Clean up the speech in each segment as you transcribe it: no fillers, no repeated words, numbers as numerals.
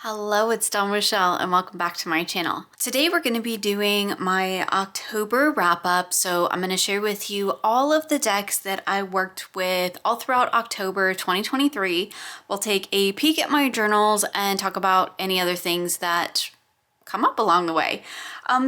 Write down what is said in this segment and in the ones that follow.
Hello, it's Dawn Michelle and welcome back to my channel. Today we're going to be doing my October wrap up. So I'm going to share with you all of the decks that I worked with all throughout October 2023. We'll take a peek at my journals and talk about any other things that come up along the way.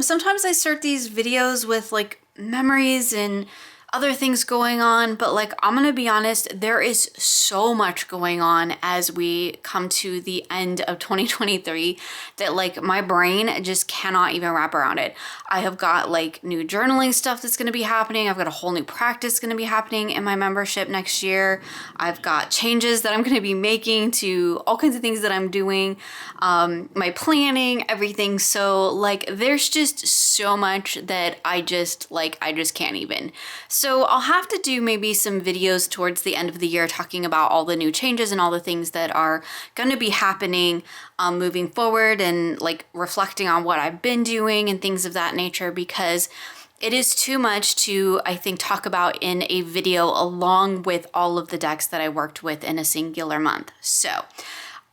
Sometimes I start these videos with like memories and other things going on, but like I'm gonna be honest, there is so much going on as we come to the end of 2023 that like my brain just cannot even wrap around it. I have got like new journaling stuff that's gonna be happening. I've got a whole new practice gonna be happening in my membership next year. I've got changes that I'm gonna be making to all kinds of things that I'm doing, my planning, everything. So like there's just so much that I just can't even. So I'll have to do maybe some videos towards the end of the year talking about all the new changes and all the things that are going to be happening moving forward and like reflecting on what I've been doing and things of that nature, because it is too much to, I think, talk about in a video along with all of the decks that I worked with in a singular month. So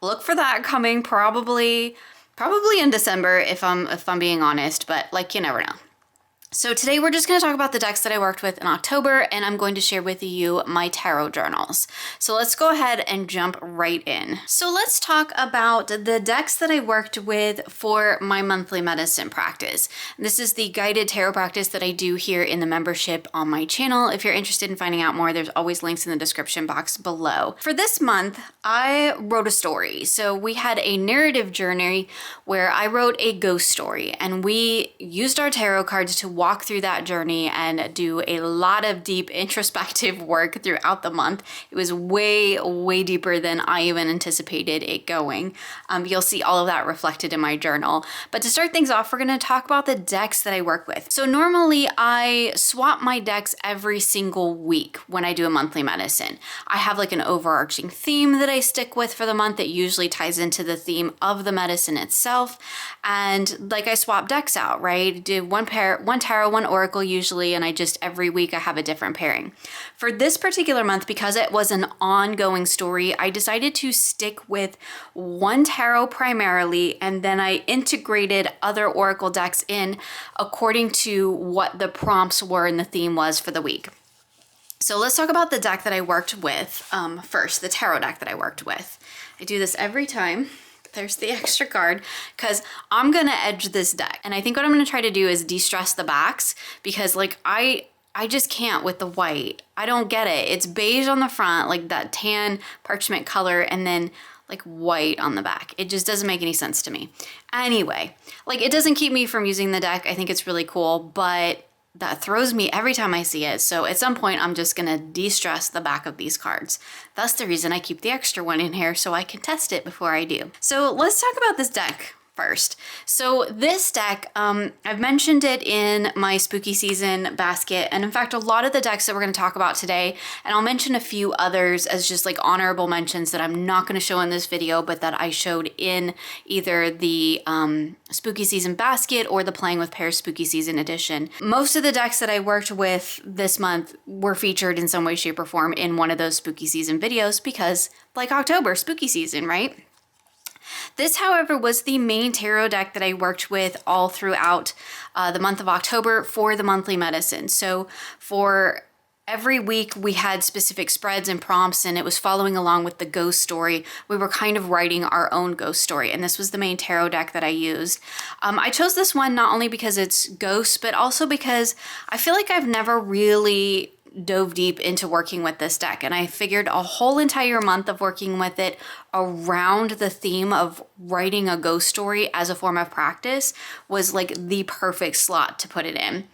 look for that coming probably in December if I'm being honest, but like you never know. So today we're just going to talk about the decks that I worked with in October, and I'm going to share with you my tarot journals. So let's go ahead and jump right in. So let's talk about the decks that I worked with for my monthly medicine practice. This is the guided tarot practice that I do here in the membership on my channel. If you're interested in finding out more, there's always links in the description box below. For this month, I wrote a story. So we had a narrative journey where I wrote a ghost story, and we used our tarot cards to walk through that journey and do a lot of deep introspective work throughout the month. It was way deeper than I even anticipated it going. You'll see all of that reflected in my journal. But to start things off, we're going to talk about the decks that I work with. So normally I swap my decks every single week when I do a monthly medicine. I have like an overarching theme that I stick with for the month that usually ties into the theme of the medicine itself. And like I swap decks out, right? Do one tarot, one oracle usually, and every week I have a different pairing. For this particular month, because it was an ongoing story, I decided to stick with one tarot primarily, and then I integrated other oracle decks in according to what the prompts were and the theme was for the week. So let's talk about the deck that I worked with first, the tarot deck that I worked with. I do this every time. There's the extra card because I'm gonna edge this deck, and I think what I'm gonna try to do is de-stress the backs, because like I just can't with the white. I don't get it. It's beige on the front, like that tan parchment color, and then like white on the back. It just doesn't make any sense to me. Anyway, like it doesn't keep me from using the deck. I think it's really cool, but that throws me every time I see it. So at some point, I'm just gonna de-stress the back of these cards. That's the reason I keep the extra one in here, so I can test it before I do. So let's talk about this deck first. So this deck, I've mentioned it in my spooky season basket, and in fact a lot of the decks that we're going to talk about today, and I'll mention a few others as just like honorable mentions that I'm not going to show in this video, but that I showed in either the spooky season basket or the Playing with Pairs spooky season edition. Most of the decks that I worked with this month were featured in some way, shape, or form in one of those spooky season videos, because like October, spooky season, right? This, however, was the main tarot deck that I worked with all throughout the month of October for the monthly medicine. So for every week we had specific spreads and prompts, and it was following along with the ghost story. We were kind of writing our own ghost story, and this was the main tarot deck that I used. I chose this one not only because it's ghosts, but also because I feel like I've never really dove deep into working with this deck, and I figured a whole entire month of working with it around the theme of writing a ghost story as a form of practice was like the perfect slot to put it in.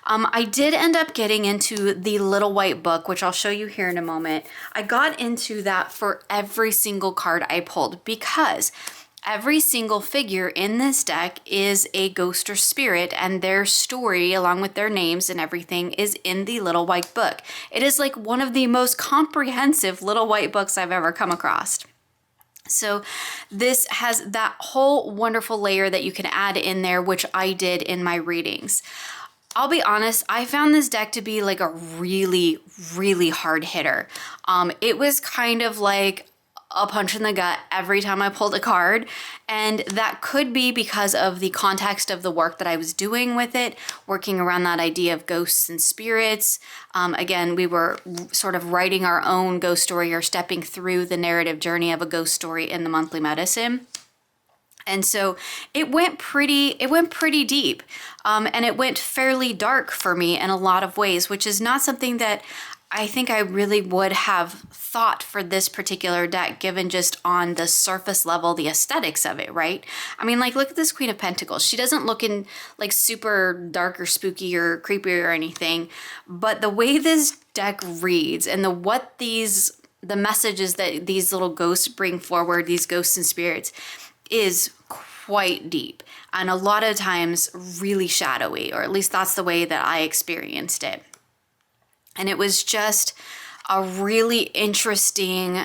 I did end up getting into the Little White Book, which I'll show you here in a moment. I got into that for every single card I pulled, because every single figure in this deck is a ghost or spirit, and their story, along with their names and everything, is in the Little White Book. It is like one of the most comprehensive Little White Books I've ever come across. So this has that whole wonderful layer that you can add in there, which I did in my readings. I'll be honest, I found this deck to be like a really hard hitter. It was kind of like a punch in the gut every time I pulled a card. And that could be because of the context of the work that I was doing with it, working around that idea of ghosts and spirits. Again, we were sort of writing our own ghost story or stepping through the narrative journey of a ghost story in the monthly medicine. And so it went pretty deep, and it went fairly dark for me in a lot of ways, which is not something that I think I really would have thought for this particular deck, given just on the surface level, the aesthetics of it, right? I mean, like, look at this Queen of Pentacles. She doesn't look in like super dark or spooky or creepy or anything, but the way this deck reads and the messages that these little ghosts bring forward, these ghosts and spirits, is quite deep and a lot of times really shadowy, or at least that's the way that I experienced it. And it was just a really interesting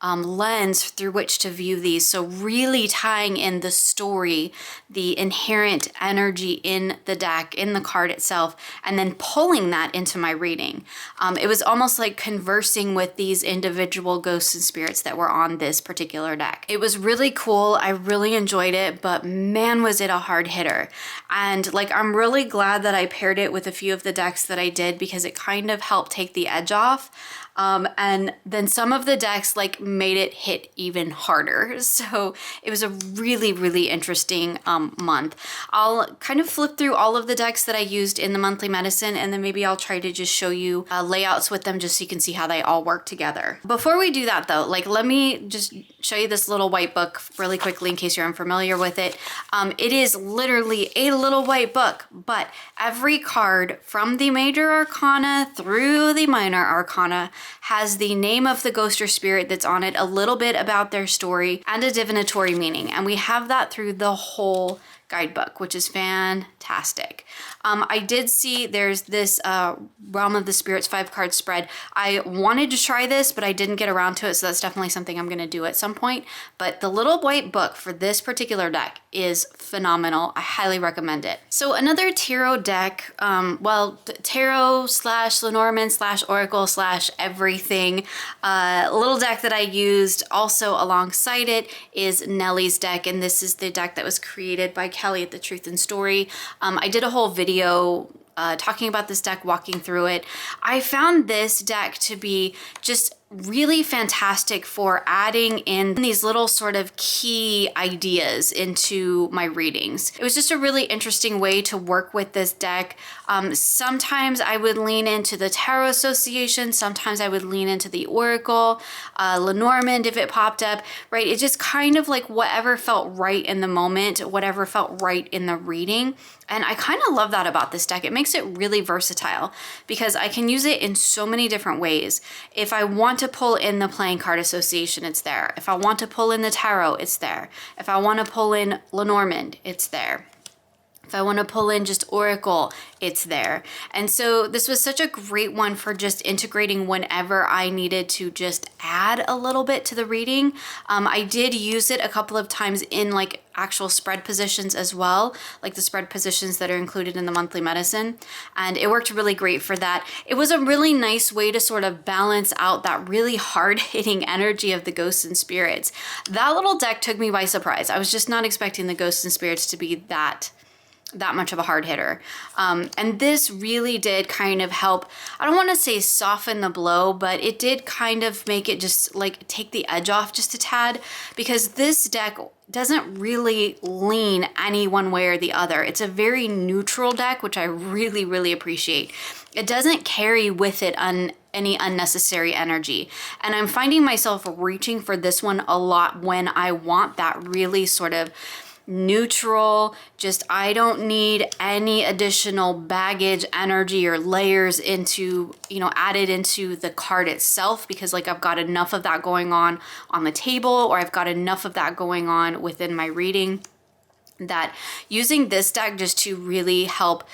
lens through which to view these. So really tying in the story, the inherent energy in the deck, in the card itself, and then pulling that into my reading. It was almost like conversing with these individual ghosts and spirits that were on this particular deck. It was really cool. I really enjoyed it, but man, was it a hard hitter. And like, I'm really glad that I paired it with a few of the decks that I did, because it kind of helped take the edge off. And then some of the decks like made it hit even harder. So it was a really, really interesting month. I'll kind of flip through all of the decks that I used in the monthly medicine, and then maybe I'll try to just show you layouts with them just so you can see how they all work together. Before we do that though, like, let me just show you this little white book really quickly in case you're unfamiliar with it. It is literally a little white book, but every card from the major arcana through the minor arcana has the name of the ghost or spirit that's on it, a little bit about their story, and a divinatory meaning. And we have that through the whole guidebook, which is fantastic. I did see there's this Realm of the Spirits 5-card spread. I wanted to try this, but I didn't get around to it, so that's definitely something I'm going to do at some point. But the little white book for this particular deck is phenomenal. I highly recommend it. So another tarot deck, tarot / Lenormand / Oracle / everything, little deck that I used also alongside it is Nellie's deck, and this is the deck that was created by Kelly at The Truth and Story. I did a whole video talking about this deck, walking through it. I found this deck to be just really fantastic for adding in these little sort of key ideas into my readings. It was just a really interesting way to work with this deck. Sometimes I would lean into the Tarot Association, sometimes I would lean into the Oracle, Lenormand if it popped up, right? It just kind of like whatever felt right in the moment, whatever felt right in the reading. And I kind of love that about this deck. It makes it really versatile because I can use it in so many different ways. If I want to pull in the Playing Card Association, it's there. If I want to pull in the Tarot, it's there. If I want to pull in Lenormand, it's there. If I want to pull in just Oracle, it's there. And so this was such a great one for just integrating whenever I needed to just add a little bit to the reading. I did use it a couple of times in like actual spread positions as well, like the spread positions that are included in the monthly medicine. And it worked really great for that. It was a really nice way to sort of balance out that really hard-hitting energy of the ghosts and spirits. That little deck took me by surprise. I was just not expecting the ghosts and spirits to be that much of a hard hitter. And this really did kind of help, I don't want to say soften the blow, but it did kind of make it just like take the edge off just a tad, because this deck doesn't really lean any one way or the other. It's a very neutral deck, which I really, really appreciate. It doesn't carry with it any unnecessary energy. And I'm finding myself reaching for this one a lot when I want that really sort of neutral, just I don't need any additional baggage, energy, or layers into, added into the card itself, because like I've got enough of that going on the table, or I've got enough of that going on within my reading. that using this deck just to really help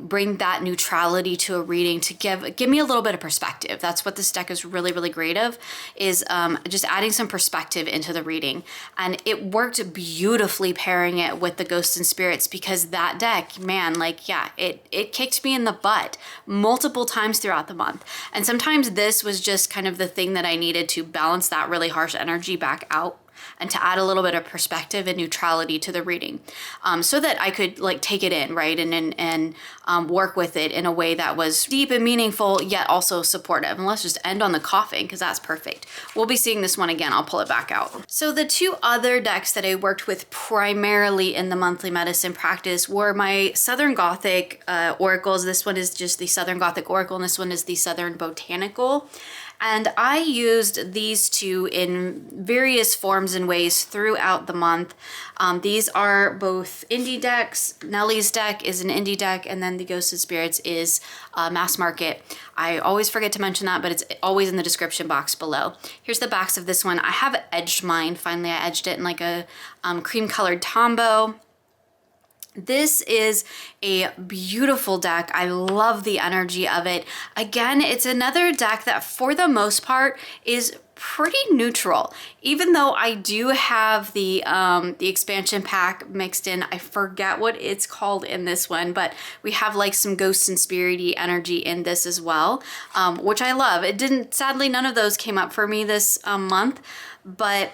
bring that neutrality to a reading, to give me a little bit of perspective. That's what this deck is really, really great of, is just adding some perspective into the reading. And it worked beautifully pairing it with the Ghosts and Spirits, because that deck, man, like, yeah, it kicked me in the butt multiple times throughout the month. And sometimes this was just kind of the thing that I needed to balance that really harsh energy back out, and to add a little bit of perspective and neutrality to the reading, so that I could like take it in, right, and work with it in a way that was deep and meaningful, yet also supportive. And let's just end on the coughing, because that's perfect. We'll be seeing this one again. I'll pull it back out. So the two other decks that I worked with primarily in the monthly medicine practice were my Southern Gothic oracles. This one is just the Southern Gothic Oracle, and this one is the Southern Botanical. And I used these two in various forms and ways throughout the month. These are both indie decks. Nellie's deck is an indie deck, and then the Ghosts and Spirits is mass market. I always forget to mention that, but it's always in the description box below. Here's the backs of this one. I have edged mine. Finally, I edged it in like a cream colored tombow. This is a beautiful deck. I love the energy of it. Again, it's another deck that for the most part is pretty neutral. Even though I do have the expansion pack mixed in, I forget what it's called in this one, but we have like some Ghosts and Spirity energy in this as well, which I love. It didn't, sadly, none of those came up for me this month, but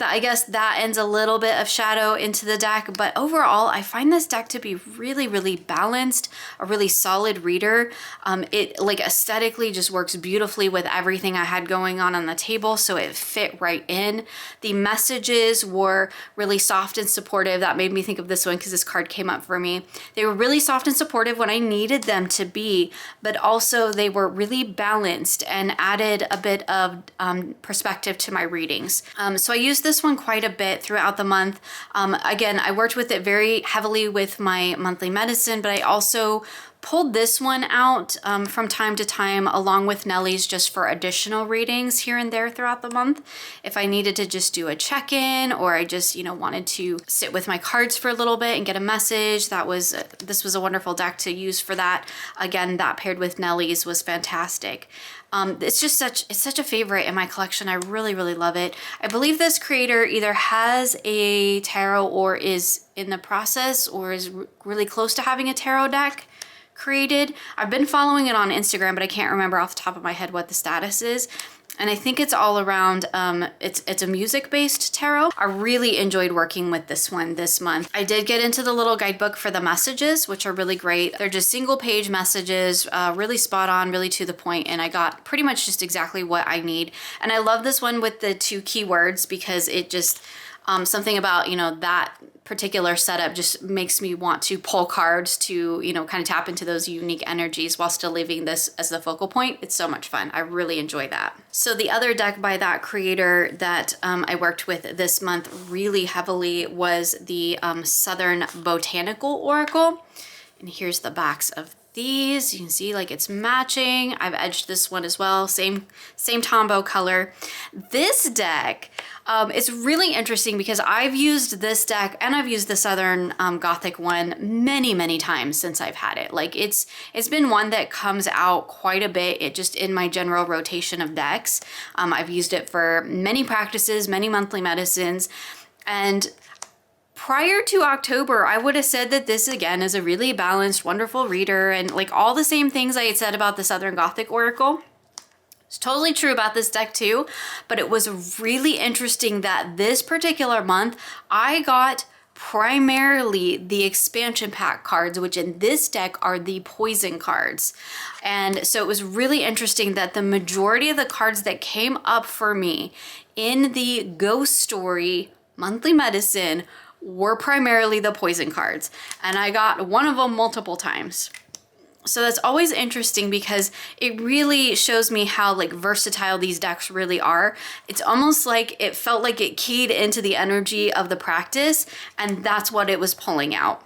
I guess that ends a little bit of shadow into the deck. But overall, I find this deck to be really, really balanced, a really solid reader. It like aesthetically just works beautifully with everything I had going on the table, so it fit right in. The messages were really soft and supportive. That made me think of this one because this card came up for me. They were really soft and supportive when I needed them to be, but also they were really balanced and added a bit of perspective to my readings. So I used this one quite a bit throughout the month. Again, I worked with it very heavily with my monthly medicine, but I also pulled this one out from time to time along with Nellie's, just for additional readings here and there throughout the month. If I needed to just do a check-in, or I just, you know, wanted to sit with my cards for a little bit and get a message, this was a wonderful deck to use for that. Again, that paired with Nellie's was fantastic. It's such a favorite in my collection. I really, really love it. I believe this creator either has a tarot or is in the process or is really close to having a tarot deck created. I've been following it on Instagram, but I can't remember off the top of my head what the status is. And I think it's all around, it's a music-based tarot. I really enjoyed working with this one this month. I did get into the little guidebook for the messages, which are really great. They're just single-page messages, really spot on, really to the point, and I got pretty much just exactly what I need. And I love this one with the 2 keywords, because it just, something about, you know, that particular setup just makes me want to pull cards to, you know, kind of tap into those unique energies while still leaving this as the focal point. It's so much fun. I really enjoy that. So the other deck by that creator that I worked with this month really heavily was the Southern Botanical Oracle. And here's the backs of these. You can see like it's matching. I've edged this one as well. Same tombow color. This deck, it's really interesting because I've used this deck and I've used the Southern Gothic one many, many times since I've had it. Like it's been one that comes out quite a bit. It just in my general rotation of decks. I've used it for many practices, many monthly medicines, and prior to October, I would have said that this again is a really balanced, wonderful reader, and like all the same things I had said about the Southern Gothic Oracle. It's totally true about this deck too, but it was really interesting that this particular month I got primarily the expansion pack cards, which in this deck are the poison cards. And so it was really interesting that the majority of the cards that came up for me in the Ghost Story monthly medicine were primarily the poison cards, and I got one of them multiple times. So that's always interesting because it really shows me how like versatile these decks really are. It's almost like it felt like it keyed into the energy of the practice, and that's what it was pulling out.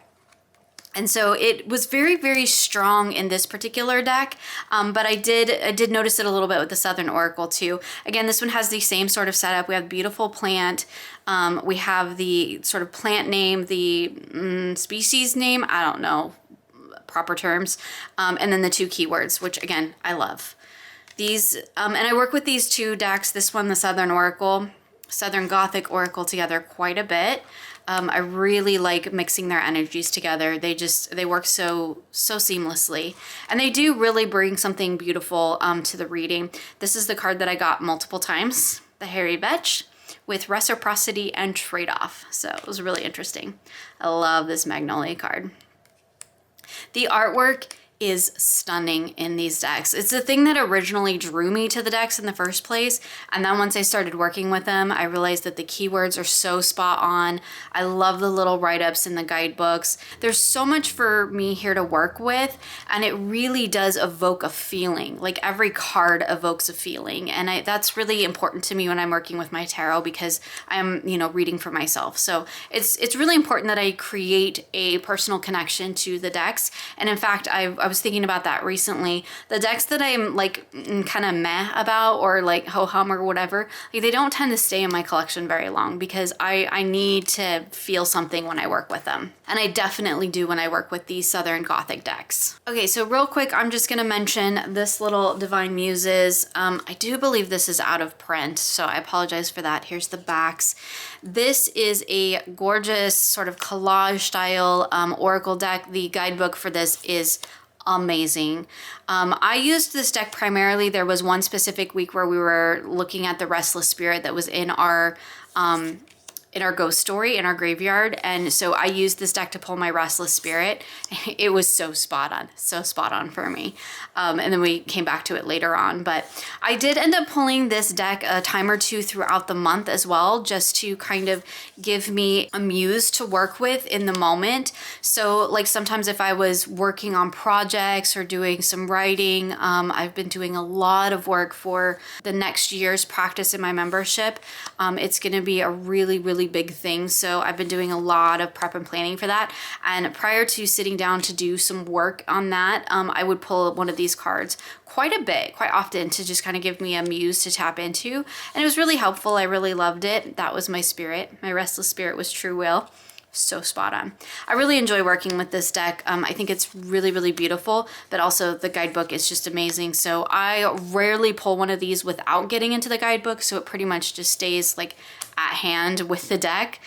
And so it was very, very strong in this particular deck, but I did notice it a little bit with the Southern Oracle too. Again, this one has the same sort of setup. We have beautiful plant. We have the sort of plant name, the species name, I don't know proper terms, and then the 2 keywords, which again, I love. These, and I work with these 2 decks, this one, the Southern Oracle, Southern Gothic Oracle, together quite a bit. I really like mixing their energies together. They work so seamlessly, and they do really bring something beautiful to the reading. This is the card that I got multiple times, the Hairy Vetch, with reciprocity and trade-off. So it was really interesting. I love this Magnolia card. The artwork is stunning in these decks. It's the thing that originally drew me to the decks in the first place, and then once I started working with them, I realized that the keywords are so spot on. I love the little write-ups in the guidebooks. There's so much for me here to work with, and it really does evoke a feeling. Like every card evokes a feeling, and that's really important to me when I'm working with my tarot, because I'm, you know, reading for myself. So it's really important that I create a personal connection to the decks. And in fact, I was thinking about that recently. The decks that I'm like kind of meh about, or like ho-hum or whatever, like they don't tend to stay in my collection very long, because I need to feel something when I work with them. And I definitely do when I work with these Southern Gothic decks. Okay, so real quick, I'm just gonna mention this little Divine Muses. I do believe this is out of print, so I apologize for that. Here's the backs. This is a gorgeous sort of collage style oracle deck. The guidebook for this is amazing. I used this deck primarily. There was one specific week where we were looking at the Restless Spirit that was in our ghost story in our graveyard, and so I used this deck to pull my Restless Spirit. It was so spot on for me. And then we came back to it later on, but I did end up pulling this deck a time or 2 throughout the month as well, just to kind of give me a muse to work with in the moment. So like sometimes if I was working on projects or doing some writing, I've been doing a lot of work for the next year's practice in my membership. It's going to be a really big thing, so I've been doing a lot of prep and planning for that. And prior to sitting down to do some work on that, I would pull one of these cards quite often, to just kind of give me a muse to tap into, and it was really helpful. I really loved it. That was my spirit. My Restless Spirit was True Will. So spot on. I really enjoy working with this deck. I think it's really beautiful, but also the guidebook is just amazing. So I rarely pull one of these without getting into the guidebook, so it pretty much just stays like at hand with the deck,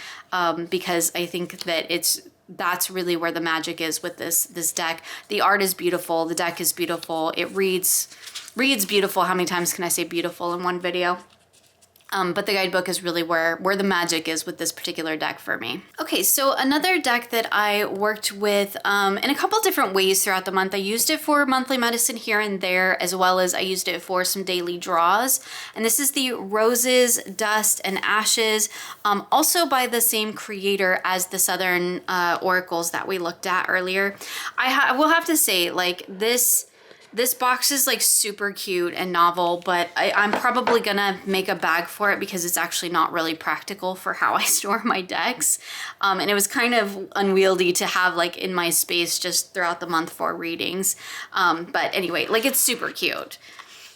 because I think that that's really where the magic is with this deck. The art is beautiful, the deck is beautiful, it reads beautiful. How many times can I say beautiful in one video? But the guidebook is really where the magic is with this particular deck for me. Okay, so another deck that I worked with in a couple different ways throughout the month. I used it for monthly medicine here and there, as well as I used it for some daily draws. And this is the Roses, Dust, and Ashes, also by the same creator as the Southern Oracles that we looked at earlier. I will have to say, like, this box is like super cute and novel, but I'm probably gonna make a bag for it because it's actually not really practical for how I store my decks. And it was kind of unwieldy to have like in my space just throughout the month for readings. But anyway, like it's super cute,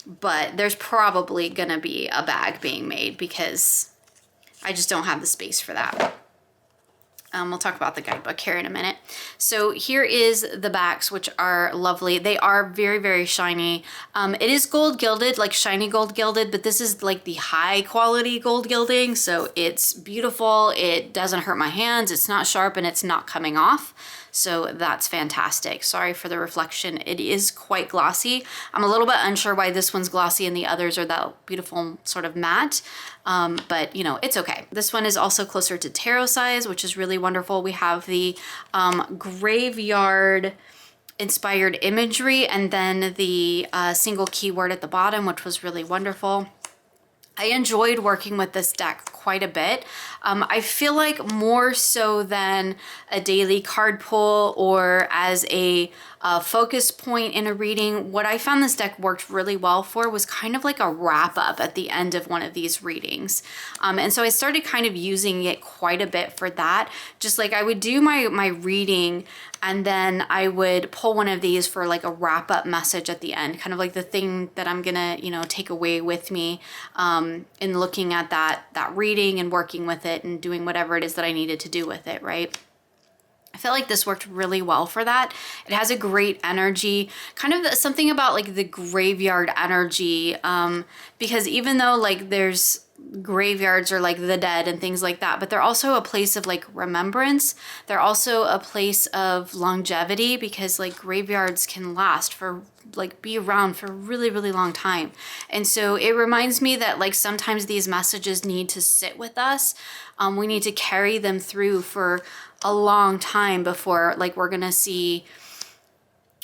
but there's probably gonna be a bag being made because I just don't have the space for that. We'll talk about the guidebook here in a minute. So here is the backs, which are lovely. They are very shiny. It is gold gilded, like shiny gold gilded, but this is like the high quality gold gilding. So it's beautiful. It doesn't hurt my hands. It's not sharp and it's not coming off. So that's fantastic. Sorry for the reflection. It is quite glossy. I'm a little bit unsure why this one's glossy and the others are that beautiful sort of matte. But you know, it's okay. This one is also closer to tarot size, which is really wonderful. We have the graveyard inspired imagery and then the single keyword at the bottom, which was really wonderful. I enjoyed working with this deck quite a bit. I feel like more so than a daily card pull or as a focus point in a reading, what I found this deck worked really well for was kind of like a wrap up at the end of one of these readings. And so I started kind of using it quite a bit for that. Just like I would do my reading and then I would pull one of these for like a wrap up message at the end, kind of like the thing that I'm gonna, you know, take away with me in looking at that reading and working with it and doing whatever it is that I needed to do with it, right? I feel like this worked really well for that. It has a great energy, kind of something about like the graveyard energy, because even though like there's graveyards or like the dead and things like that, but they're also a place of like remembrance. They're also a place of longevity because like graveyards can last for like be around for a really, really long time. And so it reminds me that like sometimes these messages need to sit with us. We need to carry them through for a long time before like we're gonna see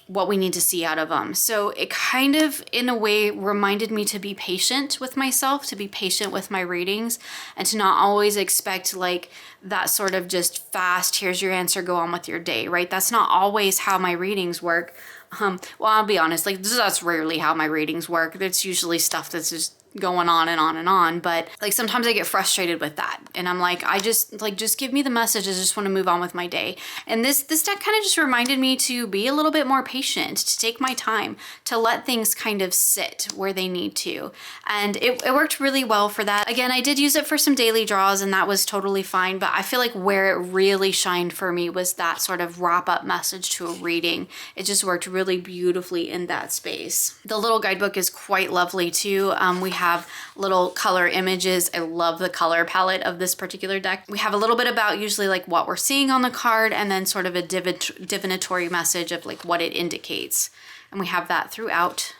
what we need to see out of them. So it kind of in a way reminded me to be patient with myself, to be patient with my readings, and to not always expect like that sort of just fast, here's your answer, go on with your day, right? That's not always how my readings work. Well, I'll be honest, like that's rarely how my readings work. It's usually stuff that's just going on and on and on, but like sometimes I get frustrated with that and I'm like, just give me the message. I just want to move on with my day. And this deck kind of just reminded me to be a little bit more patient, to take my time, to let things kind of sit where they need to. And it worked really well for that. Again, I did use it for some daily draws and that was totally fine, but I feel like where it really shined for me was that sort of wrap up message to a reading. It just worked really beautifully in that space. The little guidebook is quite lovely too. We have little color images. I love the color palette of this particular deck. We have a little bit about usually like what we're seeing on the card and then sort of a divinatory message of like what it indicates. And we have that throughout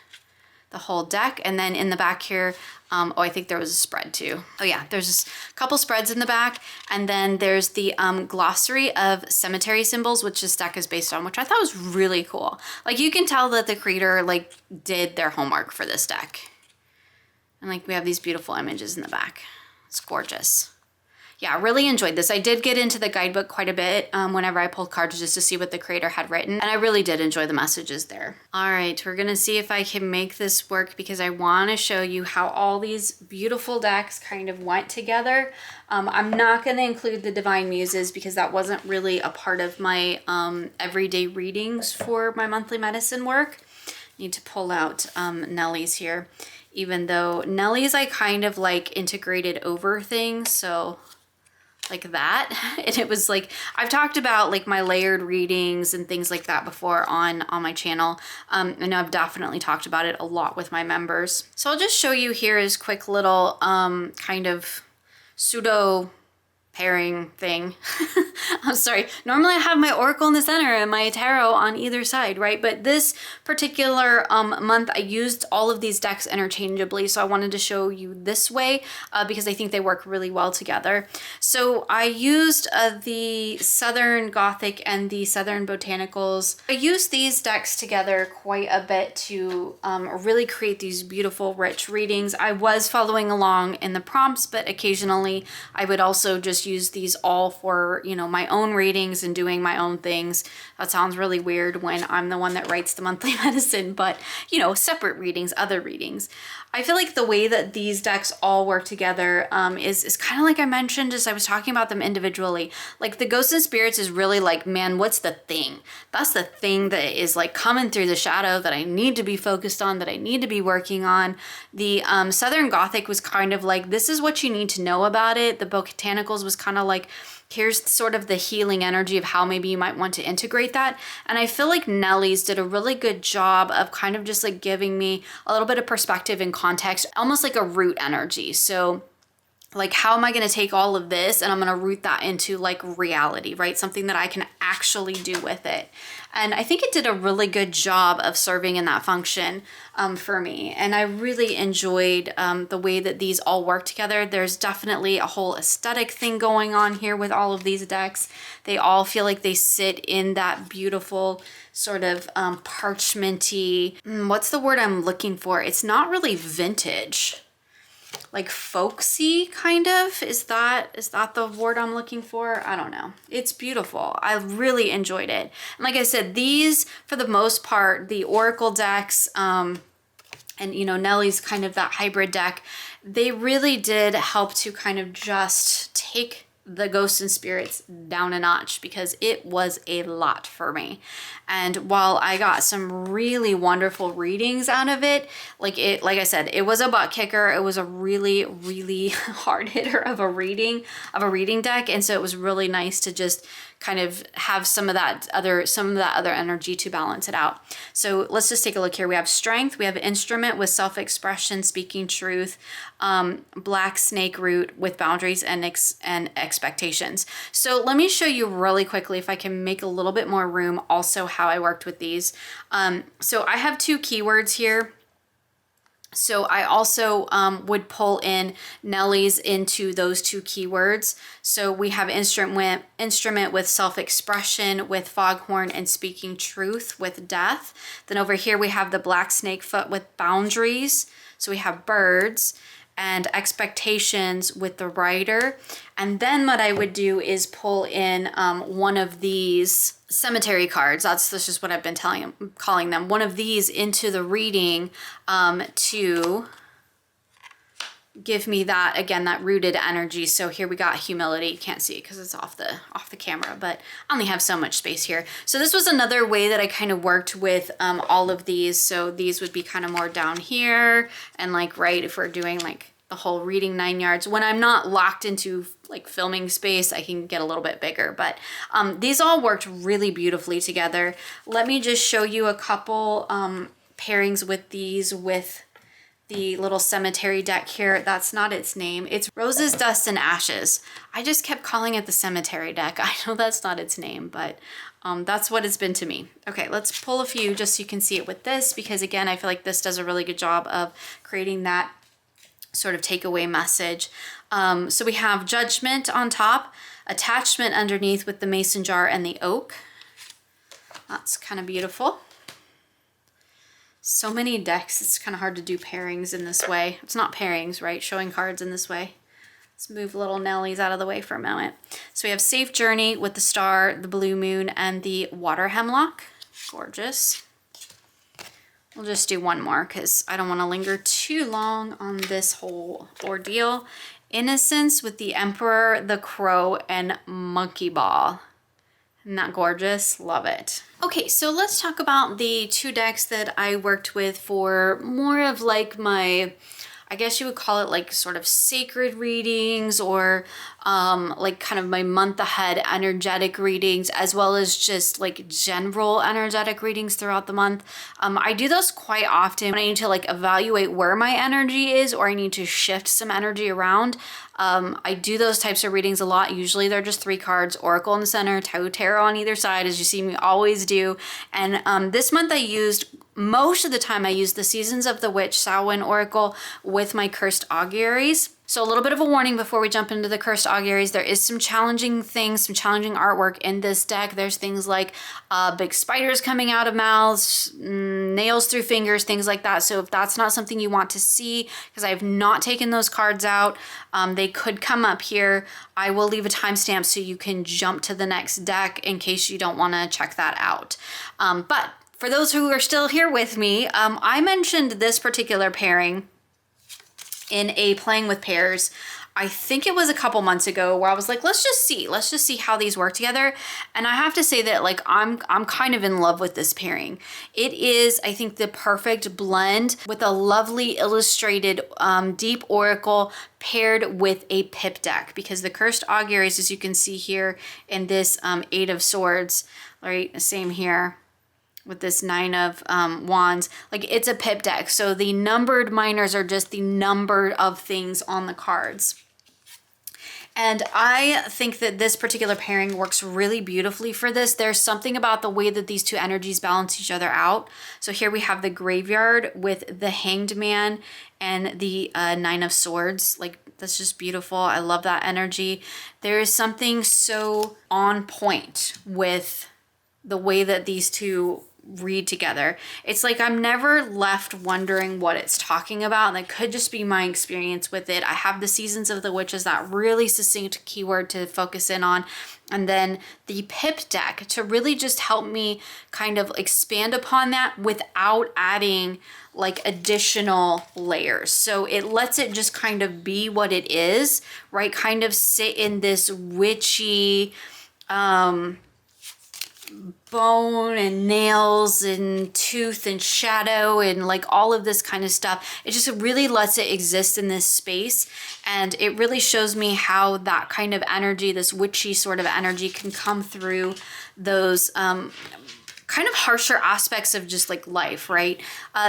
the whole deck. And then in the back here, oh, I think there was a spread too. Oh yeah, there's a couple spreads in the back. And then there's the glossary of cemetery symbols, which this deck is based on, which I thought was really cool. Like you can tell that the creator like did their homework for this deck. And like we have these beautiful images in the back. It's gorgeous. Yeah, I really enjoyed this. I did get into the guidebook quite a bit whenever I pulled cards just to see what the creator had written. And I really did enjoy the messages there. All right, we're gonna see if I can make this work because I wanna show you how all these beautiful decks kind of went together. I'm not gonna include the Divine Muses because that wasn't really a part of my everyday readings for my monthly medicine work. Need to pull out Nellie's here. Even though Nellie's I kind of like integrated over things, so like that. And it was like, I've talked about like my layered readings and things like that before on my channel. And I've definitely talked about it a lot with my members. So I'll just show you here is quick little kind of pseudo pairing thing. I'm sorry. Normally I have my oracle in the center and my tarot on either side, right? But this particular month I used all of these decks interchangeably. So I wanted to show you this way because I think they work really well together. So I used the Southern Gothic and the Southern Botanicals. I used these decks together quite a bit to really create these beautiful, rich readings. I was following along in the prompts, but occasionally I would also just use these all for, you know, my own readings and doing my own things. That sounds really weird when I'm the one that writes the monthly medicine, but you know, separate readings, other readings. I feel like the way that these decks all work together is kind of like I mentioned as I was talking about them individually. Like the Ghosts and Spirits is really like, man, what's the thing? That's the thing that is like coming through the shadow that I need to be focused on, that I need to be working on. The Southern Gothic was kind of like, this is what you need to know about it. The Botanicals was kind of like, here's sort of the healing energy of how maybe you might want to integrate that. And I feel like Nellie's did a really good job of kind of just like giving me a little bit of perspective and context, almost like a root energy. So like, how am I going to take all of this and I'm going to root that into like reality, right? Something that I can actually do with it. And I think it did a really good job of serving in that function for me. And I really enjoyed the way that these all work together. There's definitely a whole aesthetic thing going on here with all of these decks. They all feel like they sit in that beautiful sort of parchmenty, what's the word I'm looking for? It's not really vintage. like folksy kind of. Is that the word I'm looking for? I don't know. It's beautiful. I really enjoyed it. And like I said, these, for the most part, the Oracle decks, and you know, Nellie's kind of that hybrid deck, they really did help to kind of just take the ghosts and spirits down a notch, because it was a lot for me. And while I got some really wonderful readings out of it, like I said, it was a butt kicker. It was a really, really hard hitter of a reading deck. And so it was really nice to just kind of have some of that other energy to balance it out. So let's just take a look here. We have strength, we have instrument with self-expression, speaking truth, black snake root with boundaries and expectations. So let me show you really quickly, if I can make a little bit more room, also how I worked with these. So I have 2 keywords here. So I also would pull in Nellie's into those 2 keywords. So we have instrument with self-expression with foghorn, and speaking truth with death. Then over here we have the black snake foot with boundaries. So we have birds, and expectations with the rider. And then what I would do is pull in one of these cemetery cards. That's just what I've been calling them. One of these into the reading to give me that, again, that rooted energy. So here we got humility. You can't see it because it's off the camera, but I only have so much space here. So this was another way that I kind of worked with all of these. So these would be kind of more down here, and like, right, if we're doing like the whole reading 9 yards, when I'm not locked into like filming space, I can get a little bit bigger, but these all worked really beautifully together. Let me just show you a couple pairings with these, with the little cemetery deck here. That's not its name. It's Roses, Dust, and Ashes. I just kept calling it the cemetery deck. I know that's not its name, but that's what it's been to me. Okay, let's pull a few just so you can see it with this, because again, I feel like this does a really good job of creating that sort of takeaway message. So we have Judgment on top, Attachment underneath with the mason jar and the oak. That's kind of beautiful. So many decks, it's kind of hard to do pairings in this way. It's not pairings, right? Showing cards in this way. Let's move little Nellies out of the way for a moment. So we have Safe Journey with the star, the blue moon, and the water hemlock. Gorgeous. We'll just do one more because I don't want to linger too long on this whole ordeal. Innocence with the Emperor, the Crow, and Monkey Ball. Isn't that gorgeous? Love it. Okay, so let's talk about the 2 decks that I worked with for more of like my, I guess you would call it like sort of sacred readings, or like kind of my month ahead energetic readings, as well as just like general energetic readings throughout the month. I do those quite often when I need to like evaluate where my energy is, or I need to shift some energy around. I do those types of readings a lot. Usually they're just 3 cards, Oracle in the center, Tarot on either side, as you see me always do. And this month most of the time I used the Seasons of the Witch Samhain Oracle with my Cursed Auguries. So a little bit of a warning before we jump into the Cursed Auguries. There is some challenging things, some challenging artwork in this deck. There's things like big spiders coming out of mouths, nails through fingers, things like that. So if that's not something you want to see, because I have not taken those cards out, they could come up here. I will leave a timestamp so you can jump to the next deck in case you don't want to check that out. But for those who are still here with me, I mentioned this particular pairing in a Playing with Pairs. I think it was a couple months ago, where I was like, let's just see how these work together. And I have to say that like I'm kind of in love with this pairing. It is, I think, the perfect blend with a lovely illustrated deep oracle paired with a pip deck, because the Cursed Auguries, as you can see here in this 8 of Swords, right, same here with this 9 of Wands, like it's a pip deck. So the numbered minors are just the number of things on the cards. And I think that this particular pairing works really beautifully for this. There's something about the way that these 2 energies balance each other out. So here we have the Graveyard with the Hanged Man and the 9 of Swords. Like, that's just beautiful. I love that energy. There is something so on point with the way that these 2 read together. It's like I'm never left wondering what it's talking about, and that could just be my experience with it. I have the Seasons of the Witch as that really succinct keyword to focus in on, and then the pip deck to really just help me kind of expand upon that without adding like additional layers. So it lets it just kind of be what it is, right? Kind of sit in this witchy bone and nails and tooth and shadow and like all of this kind of stuff. It just really lets it exist in this space, and it really shows me how that kind of energy, this witchy sort of energy, can come through those kind of harsher aspects of just like life, right?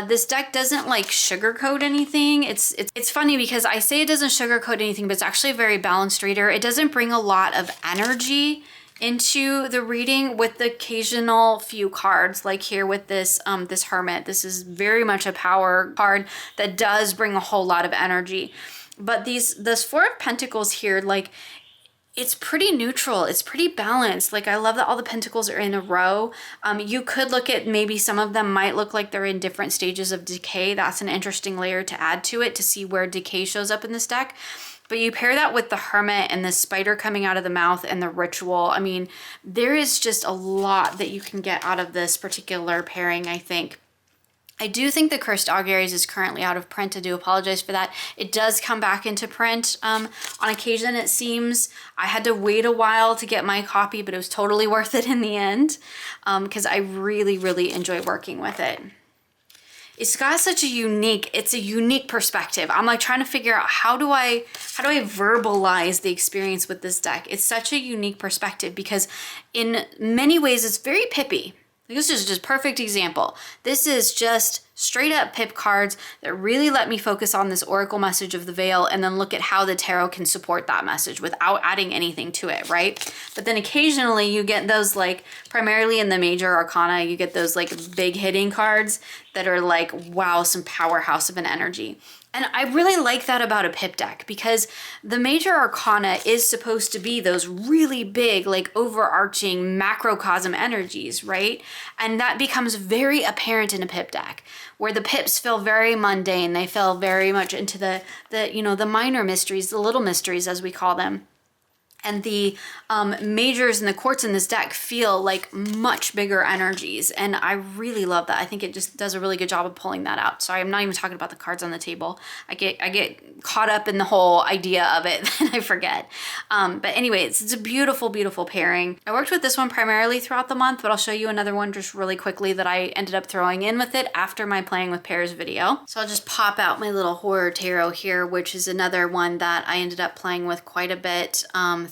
This deck doesn't like sugarcoat anything. It's funny because I say it doesn't sugarcoat anything, but it's actually a very balanced reader. It doesn't bring a lot of energy into the reading, with the occasional few cards, like here with this this Hermit. This is very much a power card that does bring a whole lot of energy. But this Four of Pentacles here, like, it's pretty neutral. It's pretty balanced. Like, I love that all the pentacles are in a row. You could look at maybe some of them might look like they're in different stages of decay. That's an interesting layer to add to it to see where decay shows up in this deck. But you pair that with the Hermit and the spider coming out of the mouth and the ritual. I mean, there is just a lot that you can get out of this particular pairing, I think. I do think the Cursed Auguries is currently out of print. I do apologize for that. It does come back into print on occasion, it seems. I had to wait a while to get my copy, but it was totally worth it in the end because I really, really enjoy working with it. It's got such a unique perspective. I'm like trying to figure out how do I verbalize the experience with this deck. It's such a unique perspective because in many ways it's very pippy. This is just a perfect example. This is just straight up pip cards that really let me focus on this oracle message of the veil and then look at how the tarot can support that message without adding anything to it, right? But then occasionally you get those, like, primarily in the major arcana, you get those like big hitting cards that are like, wow, some powerhouse of an energy. And I really like that about a pip deck because the major arcana is supposed to be those really big, like overarching macrocosm energies, right? And that becomes very apparent in a pip deck where the pips feel very mundane. They feel very much into the the minor mysteries, the little mysteries as we call them. And the majors and the quartz in this deck feel like much bigger energies. And I really love that. I think it just does a really good job of pulling that out. Sorry, I'm not even talking about the cards on the table. I get caught up in the whole idea of it and I forget. But anyway, it's a beautiful, beautiful pairing. I worked with this one primarily throughout the month, but I'll show you another one just really quickly that I ended up throwing in with it after my playing with pairs video. So I'll just pop out my little horror tarot here, which is another one that I ended up playing with quite a bit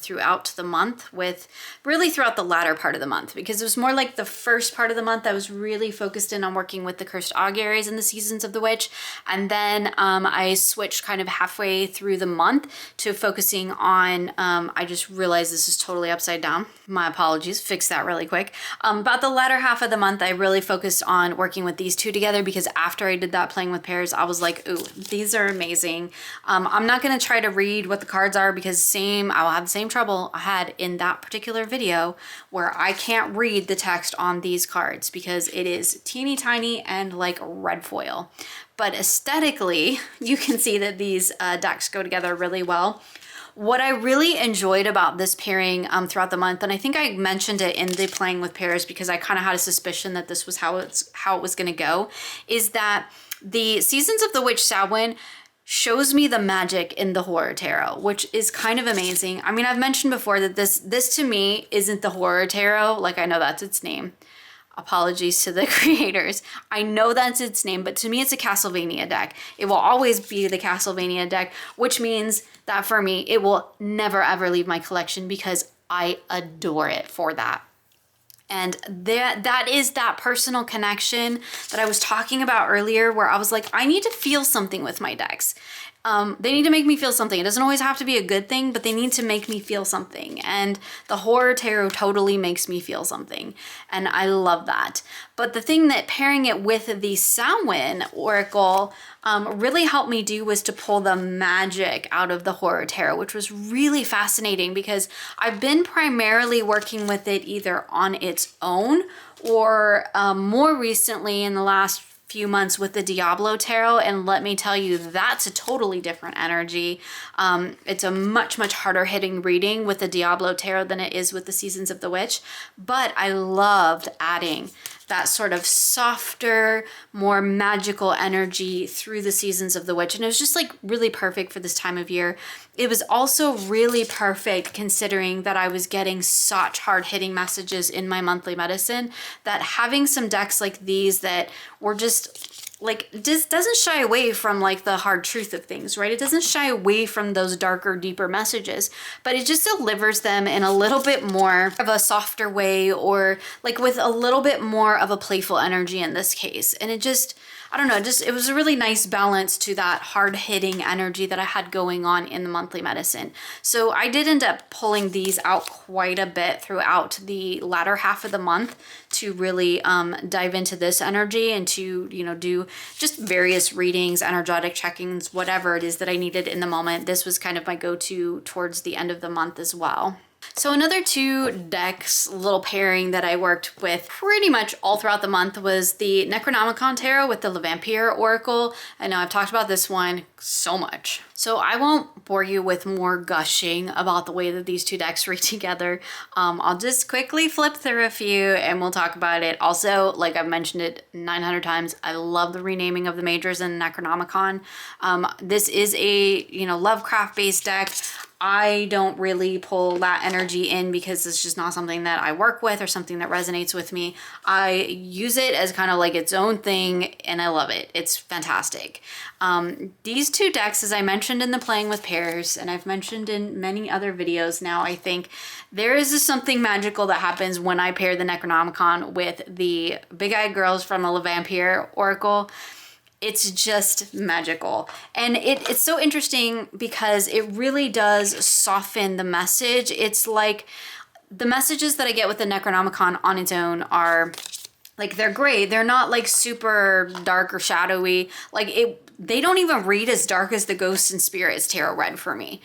throughout the month, with really throughout the latter part of the month, because it was more like the first part of the month I was really focused in on working with the Cursed Auguries and the Seasons of the Witch, and then I switched kind of halfway through the month to focusing on I just realized this is totally upside down, my apologies, fix that really quick. About the latter half of the month I really focused on working with these two together, because after I did that playing with pairs I was like, ooh, these are amazing. I'm not going to try to read what the cards are because I'll have the same trouble I had in that particular video where I can't read the text on these cards because it is teeny tiny and like red foil. But aesthetically, you can see that these decks go together really well. What I really enjoyed about this pairing throughout the month, and I think I mentioned it in the playing with pairs because I kind of had a suspicion that this was how it was going to go, is that the Seasons of the Witch Samhain shows me the magic in the horror tarot, which is kind of amazing. I mean, I've mentioned before that this to me isn't the horror tarot. Like, I know that's its name. Apologies to the creators. I know that's its name, but to me it's a Castlevania deck. It will always be the Castlevania deck, which means that for me, it will never ever leave my collection because I adore it for that. And that is that personal connection that I was talking about earlier, where I was like, I need to feel something with my decks. They need to make me feel something. It doesn't always have to be a good thing, but they need to make me feel something. And the Horror Tarot totally makes me feel something. And I love that. But the thing that pairing it with the Samhain Oracle really helped me do was to pull the magic out of the Horror Tarot, which was really fascinating because I've been primarily working with it either on its own or more recently in the last few months with the Diablo Tarot, and let me tell you, that's a totally different energy. It's a much harder hitting reading with the Diablo Tarot than it is with the Seasons of the Witch, but I loved adding that sort of softer, more magical energy through the Seasons of the Witch, and it was just like really perfect for this time of year. It was also really perfect considering that I was getting such hard-hitting messages in my monthly medicine, that having some decks like these that were just like, just doesn't shy away from like the hard truth of things, right? It doesn't shy away from those darker, deeper messages, but it just delivers them in a little bit more of a softer way, or like with a little bit more of a playful energy in this case. And it just, I don't know, just, it was a really nice balance to that hard-hitting energy that I had going on in the monthly medicine. So I did end up pulling these out quite a bit throughout the latter half of the month to really dive into this energy and to, you know, do just various readings, energetic check-ins, whatever it is that I needed in the moment. This was kind of my go-to towards the end of the month as well. So another two decks, little pairing that I worked with pretty much all throughout the month was the Necronomicon Tarot with the Levampire Oracle. I know I've talked about this one so much, so I won't bore you with more gushing about the way that these two decks read together. I'll just quickly flip through a few and we'll talk about it. Also, like I've mentioned it 900 times, I love the renaming of the majors in Necronomicon. This is a, you know, Lovecraft-based deck. I don't really pull that energy in because it's just not something that I work with or something that resonates with me. I use it as kind of like its own thing and I love it. It's fantastic. These two decks, as I mentioned in the Playing with Pairs, and I've mentioned in many other videos now, I think there is something magical that happens when I pair the Necronomicon with the Big-Eyed Girls from the Levampire Oracle. It's just magical. And it's so interesting because it really does soften the message. It's like the messages that I get with the Necronomicon on its own are like, they're great. They're not like super dark or shadowy. Like they don't even read as dark as the Ghosts and Spirits Tarot read for me.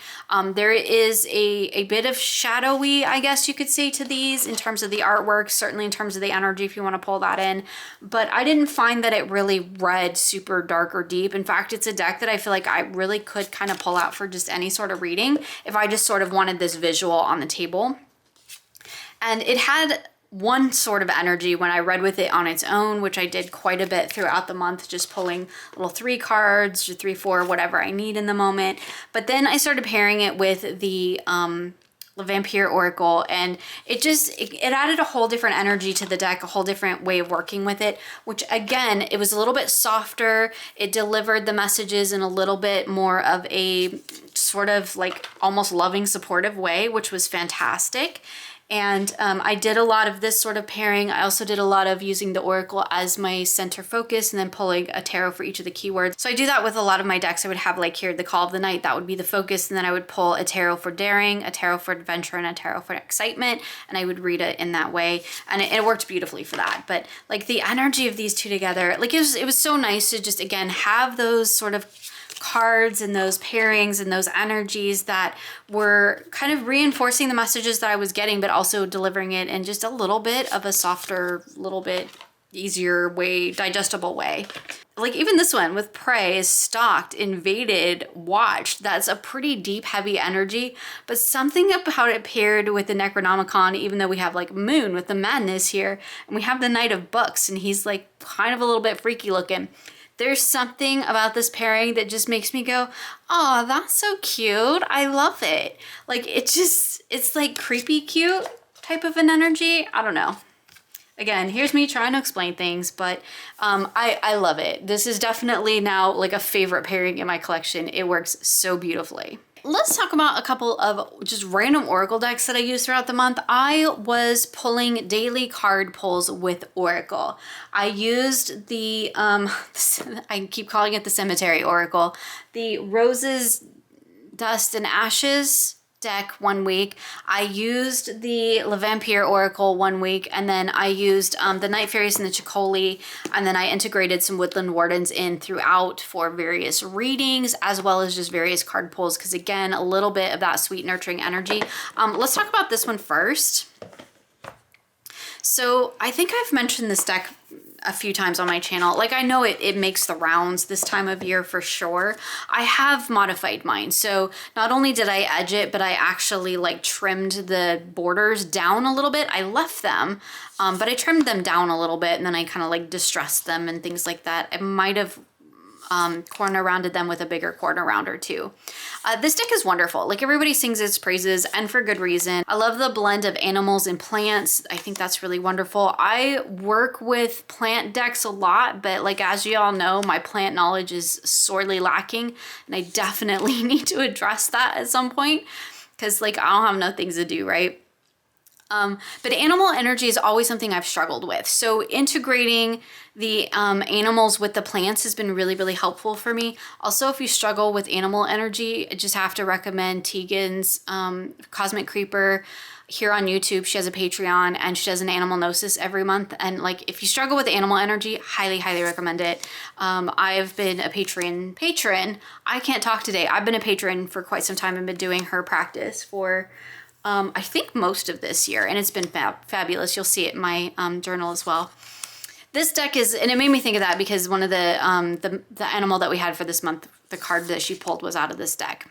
There is a bit of shadowy, I guess you could say, to these in terms of the artwork, certainly in terms of the energy if you want to pull that in. But I didn't find that it really read super dark or deep. In fact, it's a deck that I feel like I really could kind of pull out for just any sort of reading if I just sort of wanted this visual on the table. And it had one sort of energy when I read with it on its own, which I did quite a bit throughout the month, just pulling little 3 cards or 3, 4, whatever I need in the moment. But then I started pairing it with the Levampire Oracle, and it added a whole different energy to the deck, a whole different way of working with it, which again, it was a little bit softer. It delivered the messages in a little bit more of a sort of like almost loving, supportive way, which was fantastic. And I did a lot of this sort of pairing. I also did a lot of using the Oracle as my center focus and then pulling a tarot for each of the keywords. So I do that with a lot of my decks. I would have like here, the Call of the Night, that would be the focus. And then I would pull a tarot for daring, a tarot for adventure, and a tarot for excitement. And I would read it in that way. And it worked beautifully for that. But like the energy of these two together, like it was so nice to just, again, have those sort of cards and those pairings and those energies that were kind of reinforcing the messages that I was getting, but also delivering it in just a little bit of a softer, little bit easier way, digestible way. Like even this one with Prey, Stalked, Invaded, Watched, that's a pretty deep, heavy energy, but something about it paired with the Necronomicon, even though we have like Moon with the Madness here, and we have the Knight of Books, and he's like kind of a little bit freaky looking. There's something about this pairing that just makes me go, oh, that's so cute. I love it. Like it's like creepy cute type of an energy. I don't know. Again, here's me trying to explain things, but I love it. This is definitely now like a favorite pairing in my collection. It works so beautifully. Let's talk about a couple of just random oracle decks that I use throughout the month. I was pulling daily card pulls with oracle. I used the I keep calling it the cemetery oracle, the roses, dust and ashes deck 1 week. I used the Levampire Oracle 1 week, and then I used the Night Fairies and the Chicoli, and then I integrated some Woodland Wardens in throughout for various readings, as well as just various card pulls, because again, a little bit of that sweet nurturing energy. Let's talk about this one first. So I think I've mentioned this deck a few times on my channel. Like, I know it makes the rounds this time of year for sure. I have modified mine. So not only did I edge it, but I actually like trimmed the borders down a little bit. I left them, but I trimmed them down a little bit, and then I kind of like distressed them and things like that. I might have corner rounded them with a bigger corner rounder too. This deck is wonderful. Like, everybody sings its praises, and for good reason. I love the blend of animals and plants. I think that's really wonderful. I work with plant decks a lot, but like, as you all know, my plant knowledge is sorely lacking, and I definitely need to address that at some point, because like, I don't have enough things to do, right? But animal energy is always something I've struggled with. So integrating the animals with the plants has been really, really helpful for me. Also, if you struggle with animal energy, I just have to recommend Tegan's Cosmic Creeper here on YouTube. She has a Patreon, and she does an animal gnosis every month. And like, if you struggle with animal energy, highly, highly recommend it. I've been a patron. I can't talk today. I've been a patron for quite some time and been doing her practice for I think most of this year, and it's been fabulous. You'll see it in my journal as well. This deck is, and it made me think of that because one of the animal that we had for this month, the card that she pulled was out of this deck.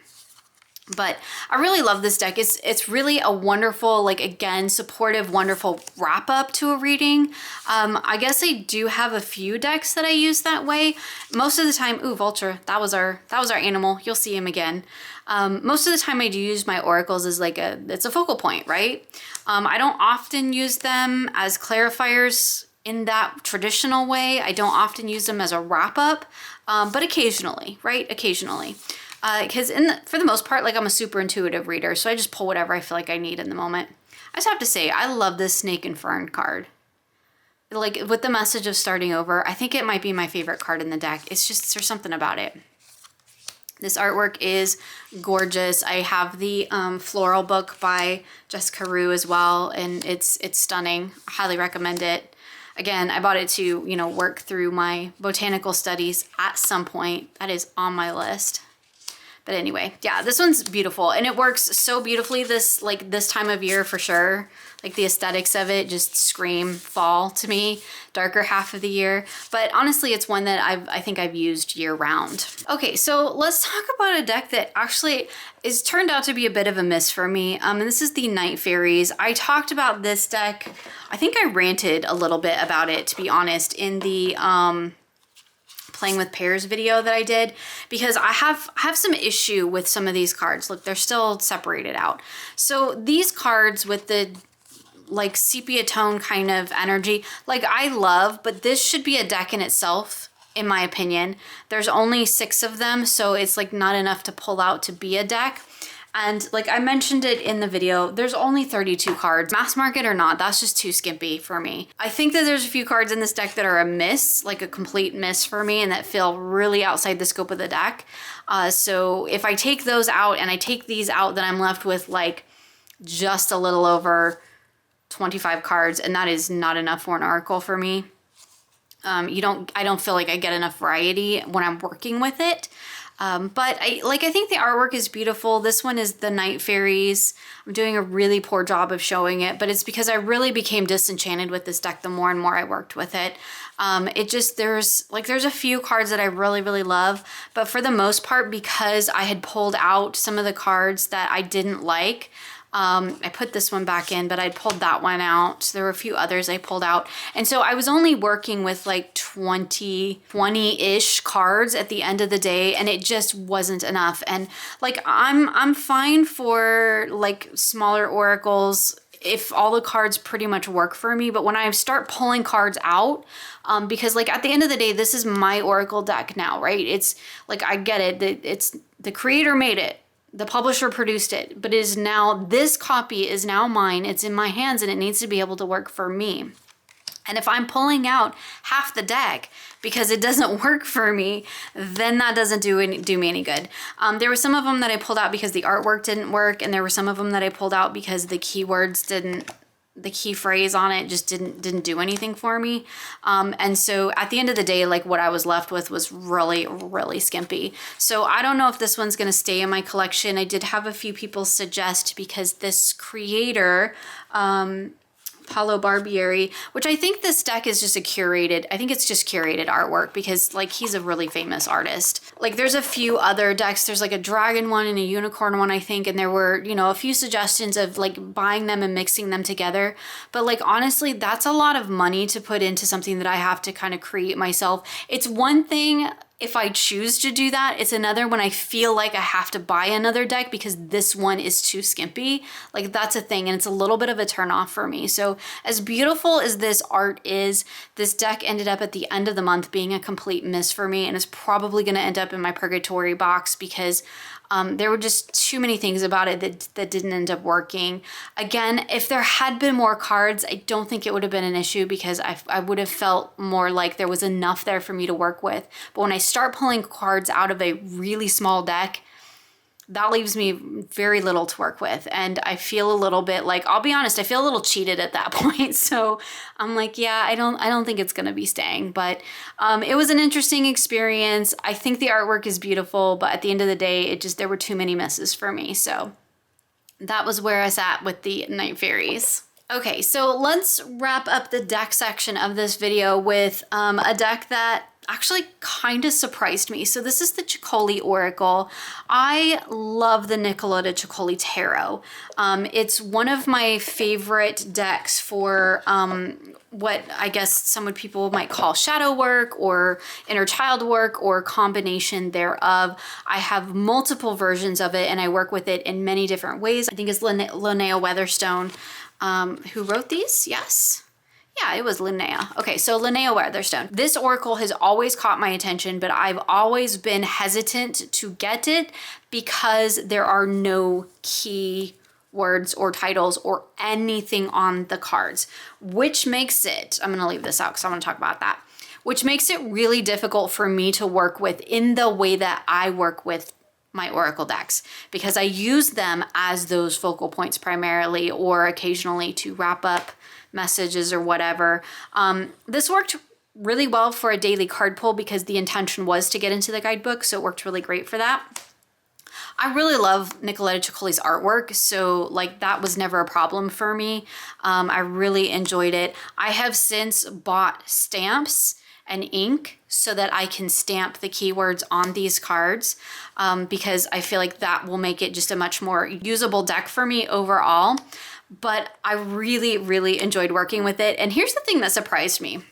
But I really love this deck. It's really a wonderful, like, again, supportive, wonderful wrap up to a reading. I guess I do have a few decks that I use that way. Most of the time, ooh, Vulture, that was our animal. You'll see him again. Most of the time I do use my oracles as like it's a focal point, right? I don't often use them as clarifiers in that traditional way. I don't often use them as a wrap up, but occasionally, right? Occasionally. Because for the most part, like, I'm a super intuitive reader, so I just pull whatever I feel like I need in the moment. I just have to say, I love this Snake and Fern card. Like, with the message of starting over, I think it might be my favorite card in the deck. It's just, there's something about it. This artwork is gorgeous. I have the floral book by Jessica Rue as well, and it's stunning. I highly recommend it. Again, I bought it to, you know, work through my botanical studies at some point. That is on my list. But anyway, yeah, this one's beautiful, and it works so beautifully this time of year for sure. Like, the aesthetics of it just scream fall to me, darker half of the year. But honestly, it's one that I think I've used year round. Okay, so let's talk about a deck that actually is turned out to be a bit of a miss for me. And this is the Night Fairies. I talked about this deck. I think I ranted a little bit about it, to be honest, in the playing with pairs video that I did, because I have some issue with some of these cards. Look, they're still separated out. So these cards with the like sepia tone kind of energy, like, I love, but this should be a deck in itself, in my opinion. There's only 6 of them, so it's like not enough to pull out to be a deck. And like I mentioned it in the video, there's only 32 cards. Mass market or not, that's just too skimpy for me. I think that there's a few cards in this deck that are a miss, like a complete miss for me, and that feel really outside the scope of the deck. So if I take those out and I take these out, then I'm left with like just a little over 25 cards, and that is not enough for an oracle for me. I don't feel like I get enough variety when I'm working with it. But I think the artwork is beautiful. This one is the Night Fairies. I'm doing a really poor job of showing it, but it's because I really became disenchanted with this deck the more and more I worked with it. There's a few cards that I really, really love, but for the most part, because I had pulled out some of the cards that I didn't like, I put this one back in, but I pulled that one out. There were a few others I pulled out. And so I was only working with like 20-ish cards at the end of the day, and it just wasn't enough. And like, I'm fine for like smaller oracles if all the cards pretty much work for me. But when I start pulling cards out, because like at the end of the day, this is my oracle deck now, right? It's like, I get it. It's the creator made it. The publisher produced it, but it is now, this copy is now mine. It's in my hands and it needs to be able to work for me. And if I'm pulling out half the deck because it doesn't work for me, then that doesn't do me any good. There were some of them that I pulled out because the artwork didn't work, and there were some of them that I pulled out because the keywords didn't, the key phrase on it just didn't do anything for me. And so at the end of the day, like what I was left with was really, really skimpy. So I don't know if this one's gonna stay in my collection. I did have a few people suggest, because this creator, Paulo Barbieri, which I think this deck is just I think it's just curated artwork, because like he's a really famous artist. Like there's a few other decks, there's like a dragon one and a unicorn one, I think, and there were, you know, a few suggestions of like buying them and mixing them together. But like honestly, that's a lot of money to put into something that I have to kind of create myself. It's one thing if I choose to do that, it's another when I feel like I have to buy another deck because this one is too skimpy. Like that's a thing, and it's a little bit of a turn off for me. So as beautiful as this art is, this deck ended up at the end of the month being a complete miss for me, and is probably gonna end up in my purgatory box because there were just too many things about it that didn't end up working. Again, if there had been more cards, I don't think it would have been an issue, because I would have felt more like there was enough there for me to work with. But when I start pulling cards out of a really small deck, that leaves me very little to work with. And I feel a little bit like, I'll be honest, I feel a little cheated at that point. So I'm like, yeah, I don't think it's gonna be staying, but it was an interesting experience. I think the artwork is beautiful, but at the end of the day, there were too many misses for me. So that was where I sat with the Night Fairies. Okay, so let's wrap up the deck section of this video with a deck that actually kind of surprised me. So this is the Ciccoli Oracle. I love the Nicoletta Ciccoli Tarot. It's one of my favorite decks for what I guess some people might call shadow work or inner child work or combination thereof. I have multiple versions of it and I work with it in many different ways. I think it's Linnea Weatherstone who wrote these, yes. Yeah, it was Linnea. Okay, so Linnea Weatherstone. This oracle has always caught my attention, but I've always been hesitant to get it because there are no key words or titles or anything on the cards, which makes it, I'm gonna leave this out because I wanna talk about that, which makes it really difficult for me to work with in the way that I work with my oracle decks, because I use them as those focal points primarily, or occasionally to wrap up messages or whatever. This worked really well for a daily card pull because the intention was to get into the guidebook, so it worked really great for that. I really love Nicoletta Ciccoli's artwork, so like that was never a problem for me. I really enjoyed it. I have since bought stamps and ink so that I can stamp the keywords on these cards because I feel like that will make it just a much more usable deck for me overall. But I really, really enjoyed working with it. And here's the thing that surprised me.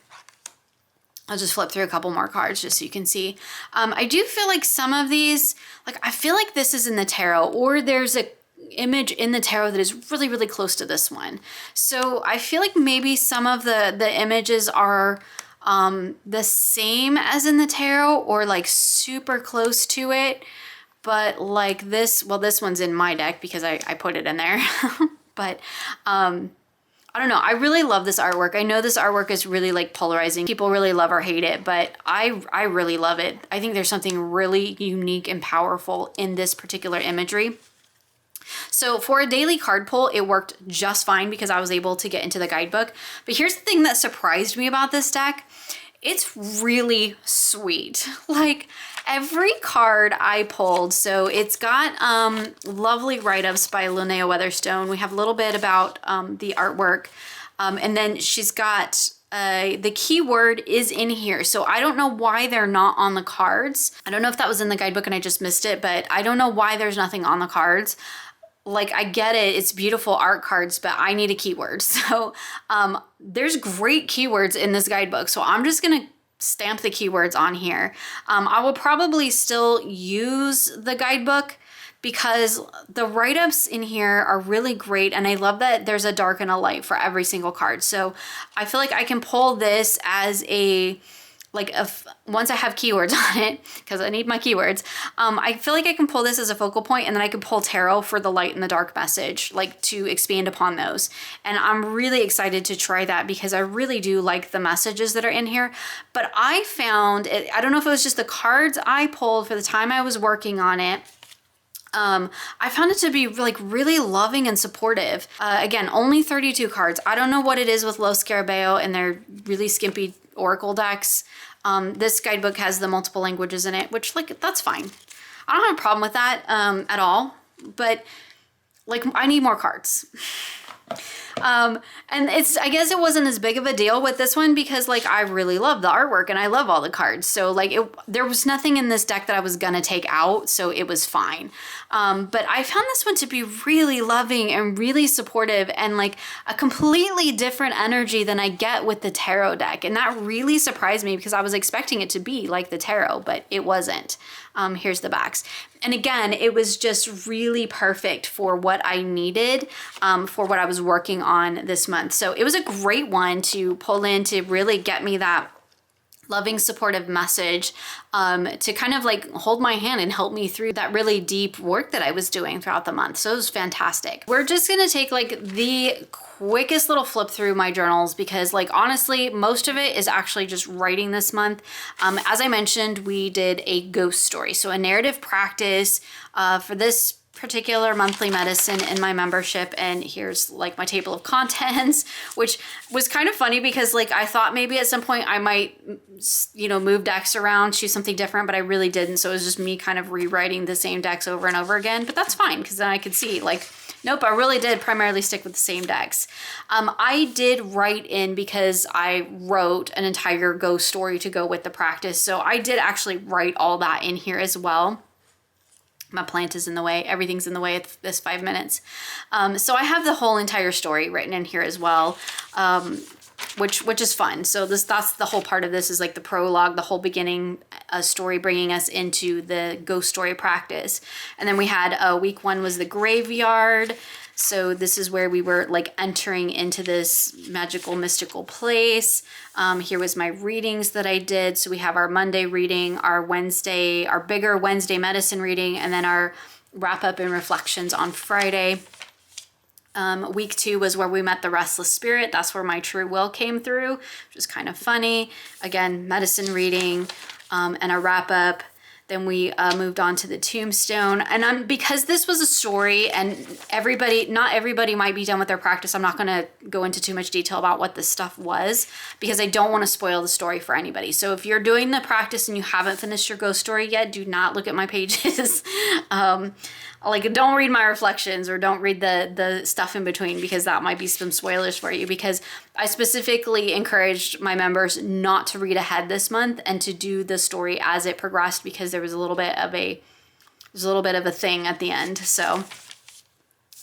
I'll just flip through a couple more cards just so you can see. I do feel like some of these, like I feel like this is in the tarot, or there's a image in the tarot that is really, really close to this one. So I feel like maybe some of the images are the same as in the tarot, or like super close to it. But like this, well, this one's in my deck because I put it in there. But I don't know. I really love this artwork. I know this artwork is really like polarizing. People really love or hate it, but I really love it. I think there's something really unique and powerful in this particular imagery. So for a daily card pull, it worked just fine because I was able to get into the guidebook. But here's the thing that surprised me about this deck. It's really sweet. Like every card I pulled, so it's got lovely write-ups by Linnea Weatherstone. We have a little bit about the artwork, and then she's got the keyword is in here. So I don't know why they're not on the cards. I don't know if that was in the guidebook and I just missed it, but I don't know why there's nothing on the cards. Like, I get it, it's beautiful art cards, but I need a keyword. So there's great keywords in this guidebook. So I'm just gonna stamp the keywords on here. I will probably still use the guidebook because the write-ups in here are really great. And I love that there's a dark and a light for every single card. So I feel like I can pull this as a like if once I have keywords on it, because I need my keywords, I feel like I can pull this as a focal point, and then I can pull tarot for the light and the dark message, like to expand upon those. And I'm really excited to try that because I really do like the messages that are in here. But I found it, I don't know if it was just the cards I pulled for the time I was working on it, I found it to be like really loving and supportive. Again, only 32 cards. I don't know what it is with Los Scarabeo and their really skimpy oracle decks. This guidebook has the multiple languages in it, which like, that's fine. I don't have a problem with that at all, but like I need more cards. And I guess it wasn't as big of a deal with this one because like I really love the artwork and I love all the cards. So like there was nothing in this deck that I was gonna take out, so it was fine. But I found this one to be really loving and really supportive and like a completely different energy than I get with the tarot deck. And that really surprised me because I was expecting it to be like the tarot, but it wasn't. Here's the backs. And again, it was just really perfect for what I needed for what I was working on this month. So it was a great one to pull in to really get me that loving, supportive message to kind of like hold my hand and help me through that really deep work that I was doing throughout the month. So it was fantastic. We're just gonna take like the quickest little flip through my journals because like honestly, most of it is actually just writing this month. As I mentioned, we did a ghost story. So a narrative practice for this particular monthly medicine in my membership, and here's like my table of contents, which was kind of funny because like I thought maybe at some point I might, you know, move decks around, choose something different, but I really didn't. So it was just me kind of rewriting the same decks over and over again, but that's fine because then I could see like, nope, I really did primarily stick with the same decks. I did write in because I wrote an entire ghost story to go with the practice. So I did actually write all that in here as well. My plant is in the way. Everything's in the way at this 5 minutes. So I have the whole entire story written in here as well, which is fun. So that's the whole part of this is like the prologue, the whole beginning story bringing us into the ghost story practice. And then we had week 1 was the graveyard. So this is where we were like entering into this magical, mystical place. Here was my readings that I did. So we have our Monday reading, our bigger Wednesday medicine reading, and then our wrap up and reflections on Friday. Week 2 was where we met the restless spirit. That's where my true will came through, which is kind of funny. Again, medicine reading and a wrap up. Then we moved on to the tombstone. And because this was a story and not everybody might be done with their practice, I'm not gonna go into too much detail about what this stuff was because I don't wanna spoil the story for anybody. So if you're doing the practice and you haven't finished your ghost story yet, do not look at my pages. Like don't read my reflections or don't read the stuff in between because that might be some spoilers for you, because I specifically encouraged my members not to read ahead this month and to do the story as it progressed because there was a little bit of a thing at the end. So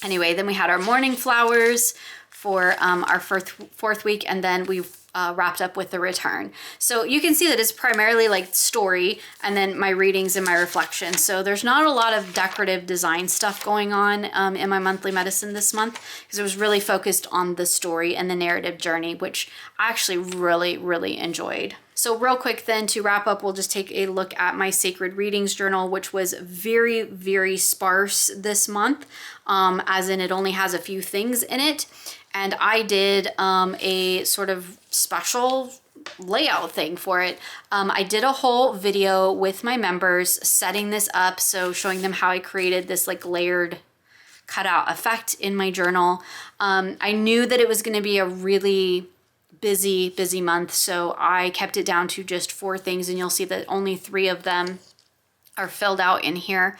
anyway, then we had our morning flowers for our fourth week, and then we wrapped up with the return. So you can see that it's primarily like story and then my readings and my reflections. So there's not a lot of decorative design stuff going on in my monthly medicine this month because it was really focused on the story and the narrative journey, which I actually really, really enjoyed. So real quick then to wrap up, we'll just take a look at my sacred readings journal, which was very, very sparse this month, as in it only has a few things in it. And I did a sort of special layout thing for it. I did a whole video with my members setting this up, so showing them how I created this like layered cutout effect in my journal. I knew that it was going to be a really busy month, so I kept it down to just 4 things, and you'll see that only 3 of them are filled out in here.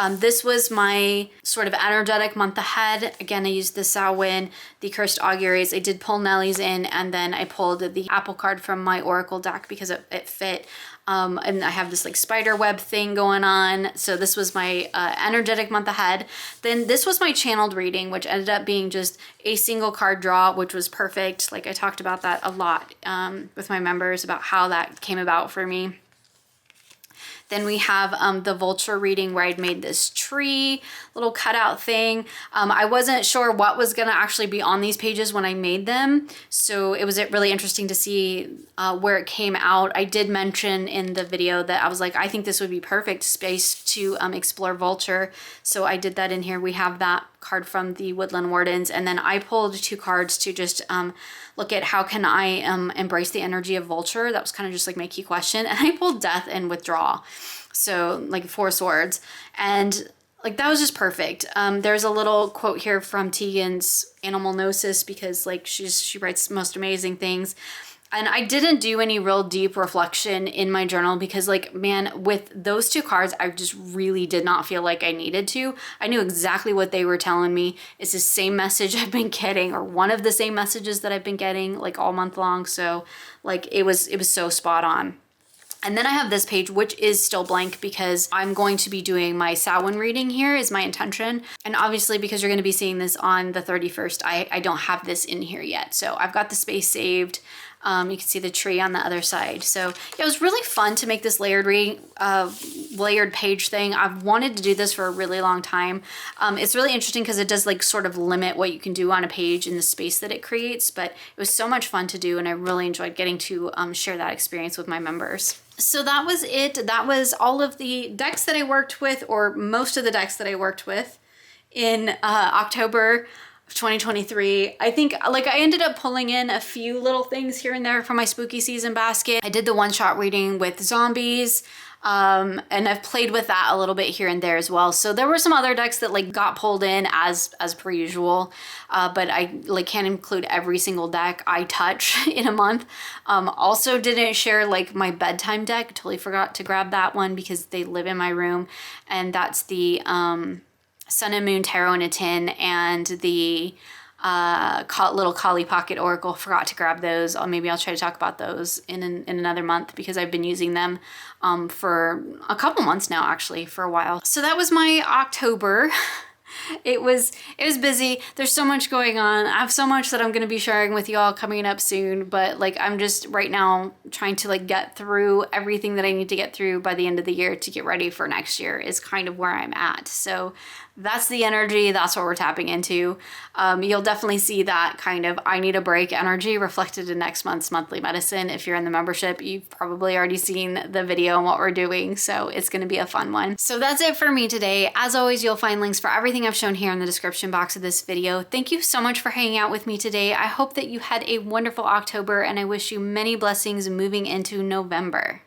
This was my sort of energetic month ahead. Again, I used the Samhain, the Cursed Auguries. I did pull Nelly's in, and then I pulled the Apple card from my Oracle deck because it fit. And I have this like spider web thing going on. So this was my energetic month ahead. Then this was my channeled reading, which ended up being just a single card draw, which was perfect. Like I talked about that a lot with my members about how that came about for me. Then we have the vulture reading where I'd made this tree little cutout thing. I wasn't sure what was gonna actually be on these pages when I made them, so it was really interesting to see where it came out. I did mention in the video that I was like, I think this would be perfect space to explore vulture, so I did that in here. We have that card from the Woodland Wardens, and then I pulled 2 cards to just look at how can I embrace the energy of vulture. That was kind of just like my key question, and I pulled death and withdraw, so like 4 swords, and like that was just perfect. There's a little quote here from Tegan's Animal Gnosis, because like she writes most amazing things. And I didn't do any real deep reflection in my journal because, like, man, with those 2 cards, I just really did not feel like I needed to. I knew exactly what they were telling me. It's the same message I've been getting, or one of the same messages that I've been getting like all month long. So like it was so spot on. And then I have this page, which is still blank because I'm going to be doing my Samhain reading here is my intention. And obviously because you're going to be seeing this on the 31st, I don't have this in here yet. So I've got the space saved. You can see the tree on the other side. So yeah, it was really fun to make this layered page thing. I've wanted to do this for a really long time. It's really interesting because it does like sort of limit what you can do on a page in the space that it creates, but it was so much fun to do, and I really enjoyed getting to share that experience with my members. So that was it. That was all of the decks that I worked with, or most of the decks that I worked with in October of 2023. I think like I ended up pulling in a few little things here and there from my spooky season basket. I did the one-shot reading with zombies, and I've played with that a little bit here and there as well. So there were some other decks that like got pulled in as per usual, but I like can't include every single deck I touch in a month. Also didn't share like my bedtime deck. Totally forgot to grab that one because they live in my room, and that's the Sun and Moon Tarot in a Tin and the little Kali Pocket Oracle. Forgot to grab those. Maybe I'll try to talk about those in another month because I've been using them for a couple months now, actually, for a while. So that was my October. It was busy. There's so much going on. I have so much that I'm going to be sharing with y'all coming up soon, but like I'm just right now trying to like get through everything that I need to get through by the end of the year to get ready for next year is kind of where I'm at. So that's the energy. That's what we're tapping into. You'll definitely see that kind of I need a break energy reflected in next month's monthly medicine. If you're in the membership, you've probably already seen the video and what we're doing. So it's going to be a fun one. So that's it for me today. As always, you'll find links for everything I've shown here in the description box of this video. Thank you so much for hanging out with me today. I hope that you had a wonderful October, and I wish you many blessings moving into November.